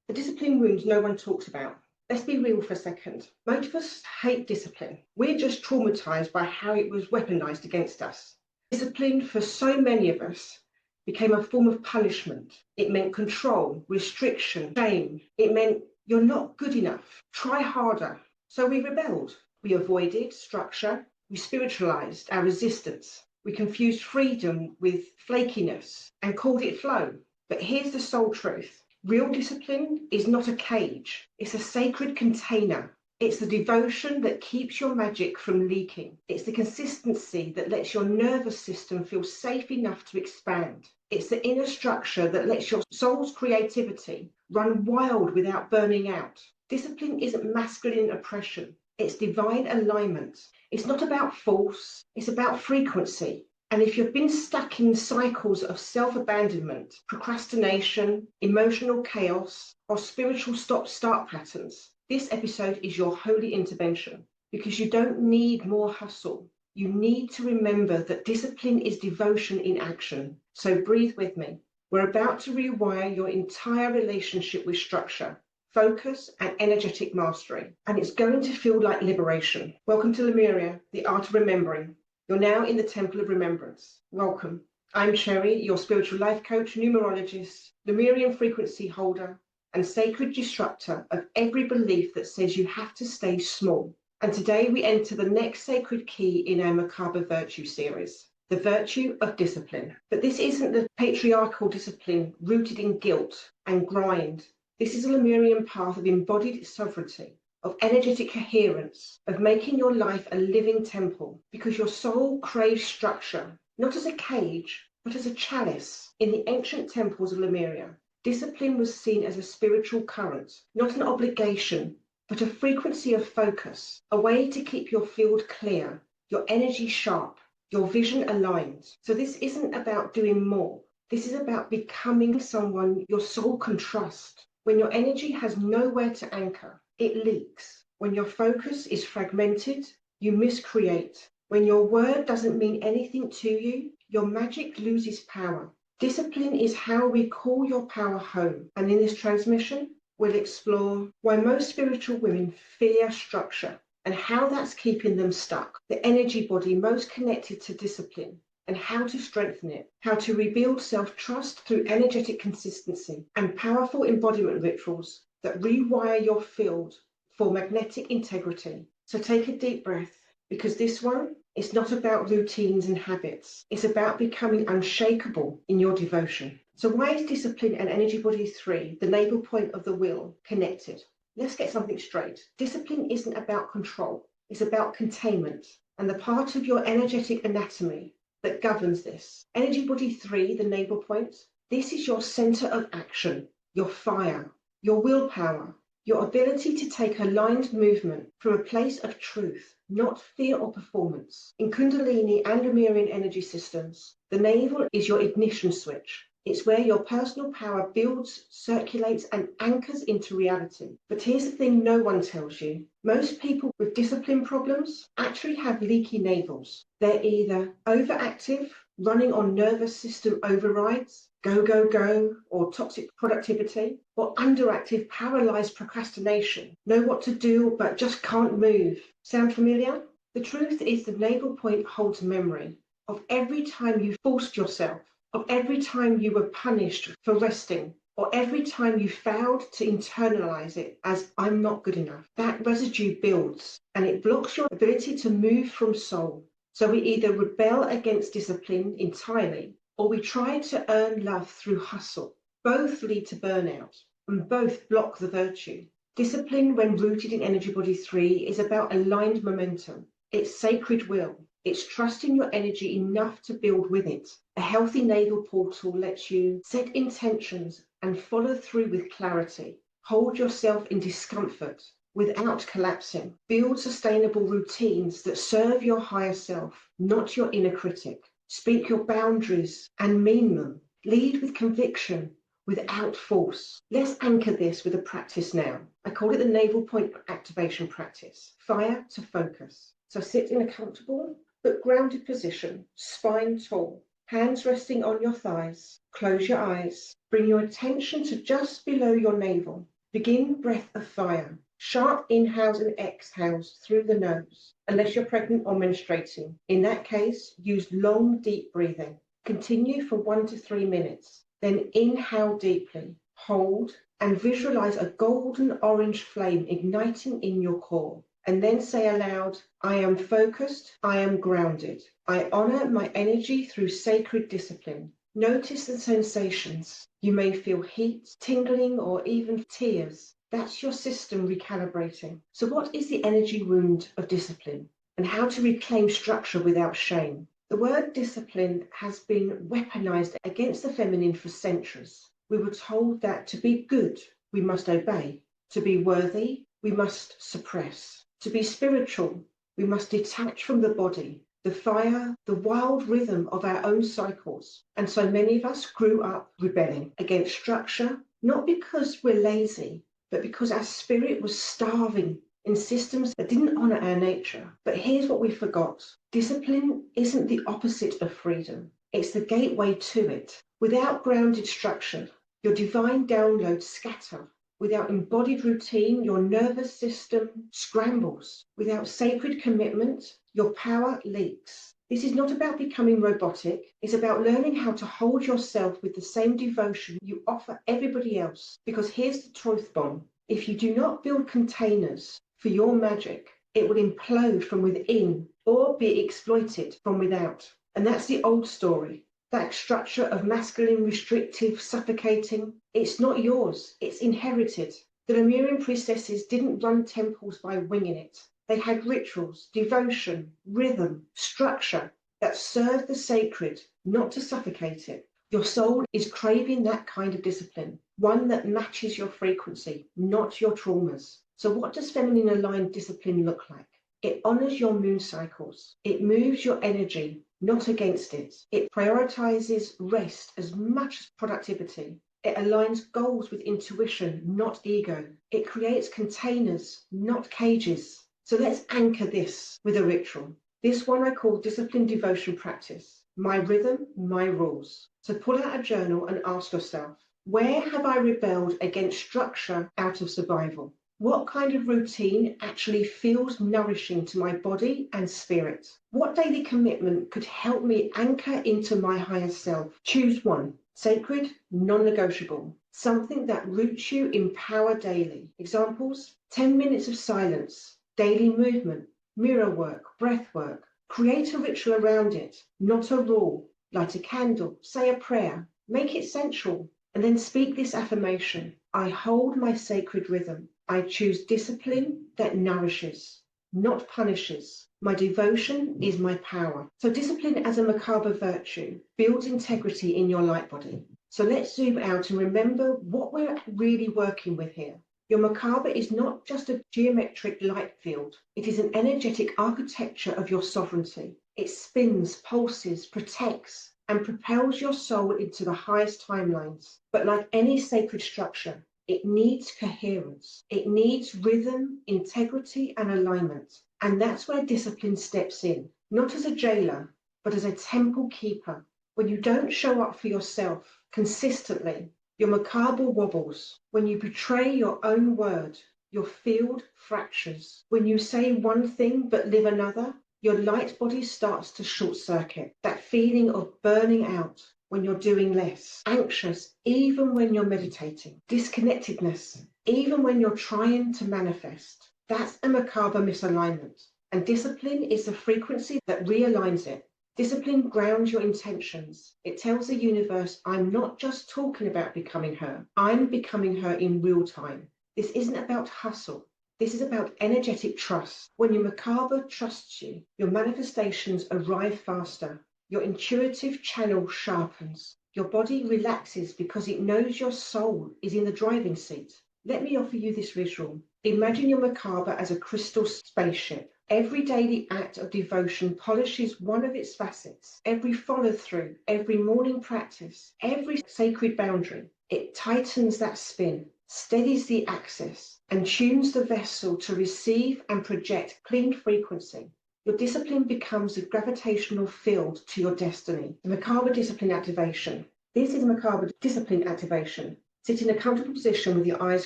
The discipline wounds no one talks about. Let's be real for a second. Most of us hate discipline. We're just traumatized by how it was weaponized against us. Discipline, for so many of us, became a form of punishment. It meant control, restriction, shame. It meant you're not good enough. Try harder. So we rebelled. We avoided structure. We spiritualized our resistance. We confused freedom with flakiness and called it flow. But here's the soul truth. Real discipline is not a cage. It's a sacred container. It's the devotion that keeps your magic from leaking. It's the consistency that lets your nervous system feel safe enough to expand. It's the inner structure that lets your soul's creativity run wild without burning out. Discipline isn't masculine oppression. It's divine alignment. It's not about force. It's about frequency. And if you've been stuck in cycles of self-abandonment, procrastination, emotional chaos, or spiritual stop-start patterns, this episode is your holy intervention, because you don't need more hustle. You need to remember that discipline is devotion in action. So breathe with me. We're about to rewire your entire relationship with structure, focus, and energetic mastery. And it's going to feel like liberation. Welcome to Lemurian, the art of remembering. You're now in the Temple of Remembrance. Welcome. I'm Sherry, your spiritual life coach, numerologist, Lemurian frequency holder, and sacred disruptor of every belief that says you have to stay small. And today we enter the next sacred key in our Merkaba Virtues series, the virtue of discipline. But this isn't the patriarchal discipline rooted in guilt and grind. This is a Lemurian path of embodied sovereignty, of energetic coherence, of making your life a living temple, because your soul craves structure, not as a cage, but as a chalice. In the ancient temples of Lemuria, discipline was seen as a spiritual current, not an obligation, but a frequency of focus, a way to keep your field clear, your energy sharp, your vision aligned. So this isn't about doing more. This is about becoming someone your soul can trust. When your energy has nowhere to anchor, it leaks. When your focus is fragmented, you miscreate. When your word doesn't mean anything to you, your magic loses power. Discipline is how we call your power home. And in this transmission, we'll explore why most spiritual women fear structure and how that's keeping them stuck. The energy body most connected to discipline and how to strengthen it. How to rebuild self-trust through energetic consistency and powerful embodiment rituals that rewire your field for magnetic integrity. So take a deep breath, because this one is not about routines and habits. It's about becoming unshakable in your devotion. So why is discipline and energy body 3, the navel point of the will, connected? Let's get something straight. Discipline isn't about control. It's about containment and the part of your energetic anatomy that governs this. Energy body 3, the navel point, this is your center of action, your fire, your willpower, your ability to take aligned movement from a place of truth, not fear or performance. In Kundalini and Lemurian energy systems, the navel is your ignition switch. It's where your personal power builds, circulates, and anchors into reality. But here's the thing no one tells you. Most people with discipline problems actually have leaky navels. They're either overactive, running on nervous system overrides, go, go, go, or toxic productivity, or underactive, paralyzed procrastination. Know what to do, but just can't move. Sound familiar? The truth is the navel point holds memory of every time you forced yourself, of every time you were punished for resting, or every time you failed to internalize it as I'm not good enough. That residue builds and it blocks your ability to move from soul. So we either rebel against discipline entirely, or we try to earn love through hustle. Both lead to burnout and both block the virtue. Discipline, when rooted in energy body 3, is about aligned momentum. It's sacred will. It's trusting your energy enough to build with it. A healthy navel portal lets you set intentions and follow through with clarity. Hold yourself in discomfort without collapsing. Build sustainable routines that serve your higher self, not your inner critic. Speak your boundaries and mean them. Lead with conviction without force. Let's anchor this with a practice now. I call it the navel point activation practice. Fire to focus. So sit in a comfortable but grounded position, spine tall, hands resting on your thighs. Close your eyes. Bring your attention to just below your navel. Begin breath of fire. Sharp inhales and exhales through the nose, unless you're pregnant or menstruating. In that case, use long, deep breathing. Continue for 1 to 3 minutes. Then inhale deeply, hold, and visualize a golden orange flame igniting in your core. And then say aloud, I am focused, I am grounded. I honor my energy through sacred discipline. Notice the sensations. You may feel heat, tingling, or even tears. That's your system recalibrating. So what is the energy wound of discipline? And how to reclaim structure without shame? The word discipline has been weaponized against the feminine for centuries. We were told that to be good, we must obey. To be worthy, we must suppress. To be spiritual, we must detach from the body, the fire, the wild rhythm of our own cycles. And so many of us grew up rebelling against structure, not because we're lazy, but because our spirit was starving in systems that didn't honor our nature. But here's what we forgot. Discipline isn't the opposite of freedom. It's the gateway to it. Without grounded structure, your divine downloads scatter. Without embodied routine, your nervous system scrambles. Without sacred commitment, your power leaks. This is not about becoming robotic. It's about learning how to hold yourself with the same devotion you offer everybody else. Because here's the truth bomb. If you do not build containers for your magic, it will implode from within or be exploited from without. And that's the old story. That structure of masculine, restrictive, suffocating, it's not yours, it's inherited. The Lemurian priestesses didn't run temples by winging it. They had rituals, devotion, rhythm, structure that served the sacred, not to suffocate it. Your soul is craving that kind of discipline, one that matches your frequency, not your traumas. So what does feminine aligned discipline look like? It honors your moon cycles. It moves your energy, not against it. It prioritizes rest as much as productivity. It aligns goals with intuition, not ego. It creates containers, not cages. So let's anchor this with a ritual. This one I call discipline devotion practice. My rhythm, my rules. So pull out a journal and ask yourself, where have I rebelled against structure out of survival? What kind of routine actually feels nourishing to my body and spirit? What daily commitment could help me anchor into my higher self? Choose one. Sacred, non-negotiable. Something that roots you in power daily. Examples, 10 minutes of silence, daily movement, mirror work, breath work. Create a ritual around it, not a rule. Light a candle, say a prayer, make it sensual, and then speak this affirmation. I hold my sacred rhythm. I choose discipline that nourishes, not punishes. My devotion is my power. So discipline as a Merkaba virtue builds integrity in your light body. So let's zoom out and remember what we're really working with here. Your Merkaba is not just a geometric light field. It is an energetic architecture of your sovereignty. It spins, pulses, protects, and propels your soul into the highest timelines. But like any sacred structure, it needs coherence. It needs rhythm, integrity, and alignment. And that's where discipline steps in, not as a jailer, but as a temple keeper. When you don't show up for yourself consistently, your Merkaba wobbles. When you betray your own word, your field fractures. When you say one thing but live another, your light body starts to short circuit. That feeling of burning out when you're doing less. Anxious even when you're meditating. Disconnectedness even when you're trying to manifest. That's a Merkaba misalignment. And discipline is the frequency that realigns it. Discipline grounds your intentions. It tells the universe, I'm not just talking about becoming her. I'm becoming her in real time. This isn't about hustle. This is about energetic trust. When your Merkaba trusts you, your manifestations arrive faster. Your intuitive channel sharpens. Your body relaxes because it knows your soul is in the driving seat. Let me offer you this visual. Imagine your Merkaba as a crystal spaceship. Every daily act of devotion polishes one of its facets. Every follow-through, every morning practice, every sacred boundary. It tightens that spin, steadies the axis, and tunes the vessel to receive and project clean frequency. Your discipline becomes a gravitational field to your destiny. The Merkaba discipline activation. This is Merkaba discipline activation. Sit in a comfortable position with your eyes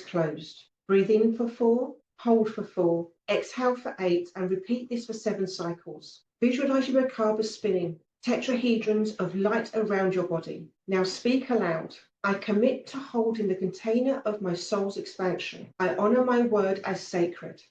closed. Breathe in for 4, hold for 4, exhale for 8, and repeat this for 7 cycles. Visualize your Merkaba spinning, tetrahedrons of light around your body. Now speak aloud. I commit to holding the container of my soul's expansion. I honor my word as sacred.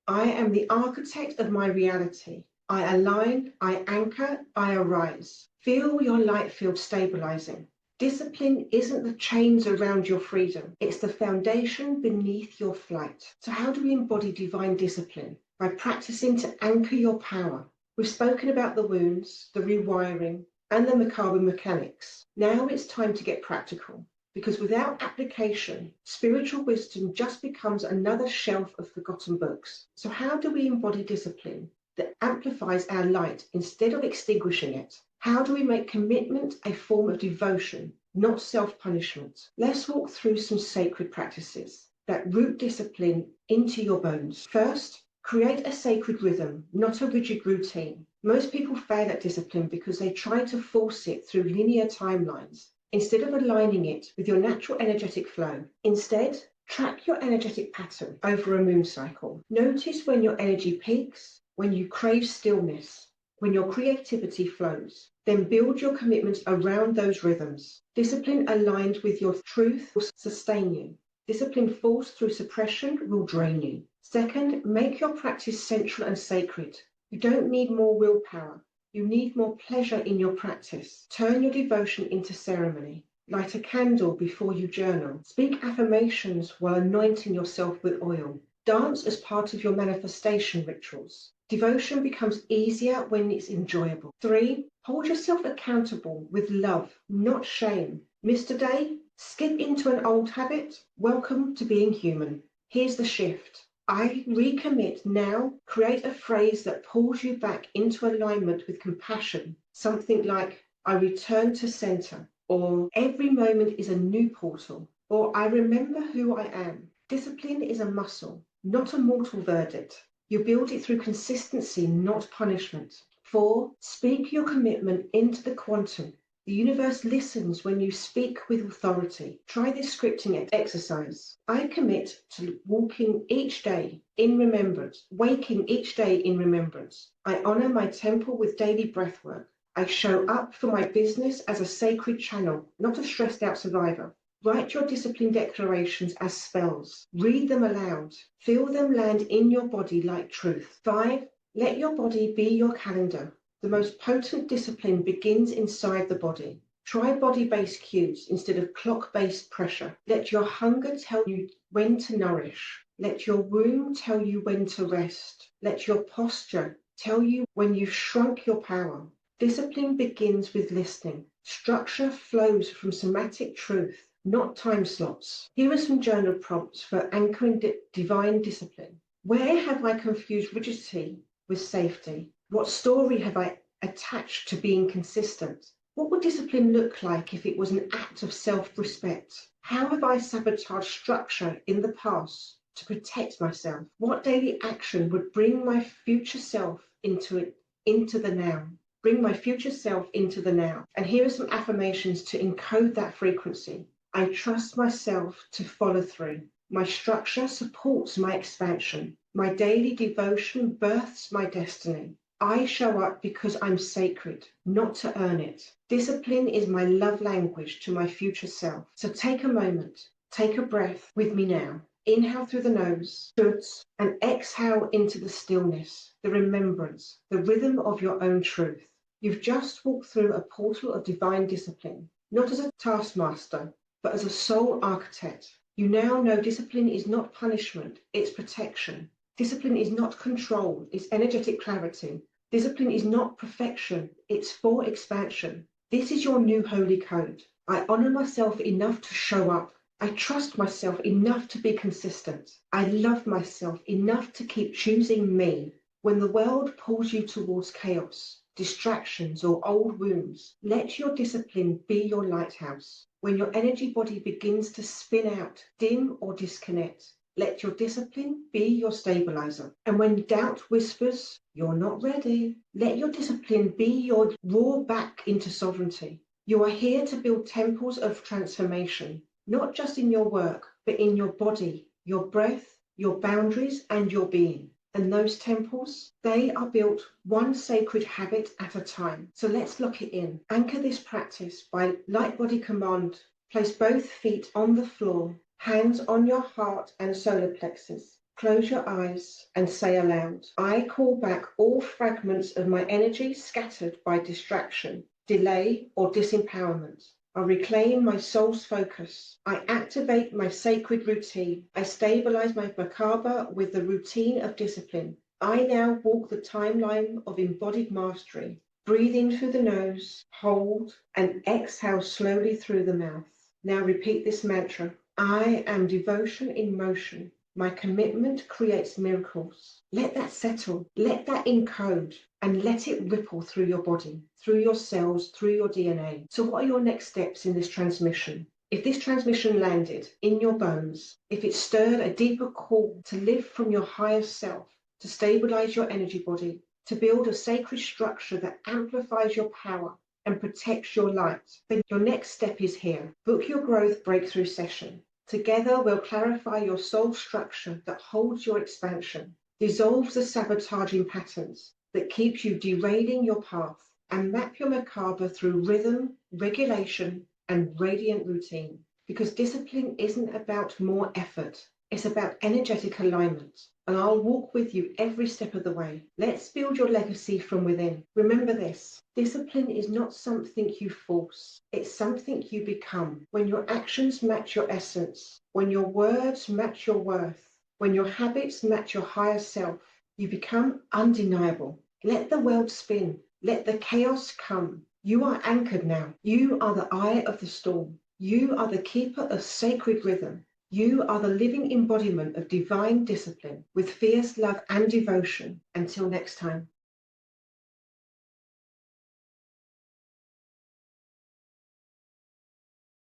I am the architect of my reality. I align, I anchor, I arise. Feel your light field stabilizing. Discipline isn't the chains around your freedom. It's the foundation beneath your flight. So how do we embody divine discipline? By practicing to anchor your power. We've spoken about the wounds, the rewiring, and the Merkaba mechanics. Now it's time to get practical, because without application, spiritual wisdom just becomes another shelf of forgotten books. So how do we embody discipline that amplifies our light instead of extinguishing it? How do we make commitment a form of devotion, not self-punishment? Let's walk through some sacred practices that root discipline into your bones. First, create a sacred rhythm, not a rigid routine. Most people fail at discipline because they try to force it through linear timelines instead of aligning it with your natural energetic flow. Instead, track your energetic pattern over a moon cycle. Notice when your energy peaks, when you crave stillness, when your creativity flows. Then build your commitments around those rhythms. Discipline aligned with your truth will sustain you. Discipline forced through suppression will drain you. Second, make your practice central and sacred. You don't need more willpower. You need more pleasure in your practice. Turn your devotion into ceremony. Light a candle before you journal. Speak affirmations while anointing yourself with oil. Dance as part of your manifestation rituals. Devotion becomes easier when it's enjoyable. 3, hold yourself accountable with love, not shame. Missed a day? Skip into an old habit? Welcome to being human. Here's the shift. I recommit now. Create a phrase that pulls you back into alignment with compassion. Something like, I return to center, or every moment is a new portal, or I remember who I am. Discipline is a muscle, not a mortal verdict. You build it through consistency, not punishment. 4, speak your commitment into the quantum. The universe listens when you speak with authority. Try this scripting exercise. I commit to walking each day in remembrance, waking each day in remembrance. I honor my temple with daily breath work. I show up for my business as a sacred channel, not a stressed out survivor. Write your discipline declarations as spells. Read them aloud. Feel them land in your body like truth. 5, let your body be your calendar. The most potent discipline begins inside the body. Try body-based cues instead of clock-based pressure. Let your hunger tell you when to nourish. Let your womb tell you when to rest. Let your posture tell you when you've shrunk your power. Discipline begins with listening. Structure flows from somatic truth, not time slots. Here are some journal prompts for anchoring divine discipline. Where have I confused rigidity with safety? What story have I attached to being consistent? What would discipline look like if it was an act of self-respect? How have I sabotaged structure in the past to protect myself? What daily action would bring my future self into the now? Bring my future self into the now. And here are some affirmations to encode that frequency. I trust myself to follow through. My structure supports my expansion. My daily devotion births my destiny. I show up because I'm sacred, not to earn it. Discipline is my love language to my future self. So take a moment, take a breath with me now. Inhale through the nose, good, and exhale into the stillness, the remembrance, the rhythm of your own truth. You've just walked through a portal of divine discipline, not as a taskmaster, but as a soul architect. You now know discipline is not punishment, it's protection. Discipline is not control, it's energetic clarity. Discipline is not perfection, it's for expansion. This is your new holy code. I honor myself enough to show up. I trust myself enough to be consistent. I love myself enough to keep choosing me. When the world pulls you towards chaos, distractions, or old wounds, let your discipline be your lighthouse. When your energy body begins to spin out, dim, or disconnect, let your discipline be your stabilizer. And when doubt whispers, you're not ready, let your discipline be your roar back into sovereignty. You are here to build temples of transformation, not just in your work, but in your body, your breath, your boundaries, and your being. And those temples, they are built one sacred habit at a time. So let's lock it in. Anchor this practice by light body command. Place both feet on the floor, hands on your heart and solar plexus. Close your eyes and say aloud, I call back all fragments of my energy scattered by distraction, delay, or disempowerment. I reclaim my soul's focus. I activate my sacred routine. I stabilize my Merkaba with the routine of discipline. I now walk the timeline of embodied mastery. Breathe in through the nose, hold, and exhale slowly through the mouth. Now repeat this mantra. I am devotion in motion. My commitment creates miracles. Let that settle. Let that encode and let it ripple through your body, through your cells, through your DNA. So what are your next steps in this transmission? If this transmission landed in your bones, if it stirred a deeper call to live from your higher self, to stabilize your energy body, to build a sacred structure that amplifies your power and protects your light, then your next step is here. Book your growth breakthrough session. Together, we'll clarify your soul structure that holds your expansion, dissolves the sabotaging patterns that keeps you derailing your path, and map your Merkaba through rhythm, regulation, and radiant routine. Because discipline isn't about more effort, it's about energetic alignment. And I'll walk with you every step of the way. Let's build your legacy from within. Remember this, discipline is not something you force. It's something you become. When your actions match your essence, when your words match your worth, when your habits match your higher self, you become undeniable. Let the world spin. Let the chaos come. You are anchored now. You are the eye of the storm. You are the keeper of sacred rhythm. You are the living embodiment of divine discipline with fierce love and devotion. Until next time.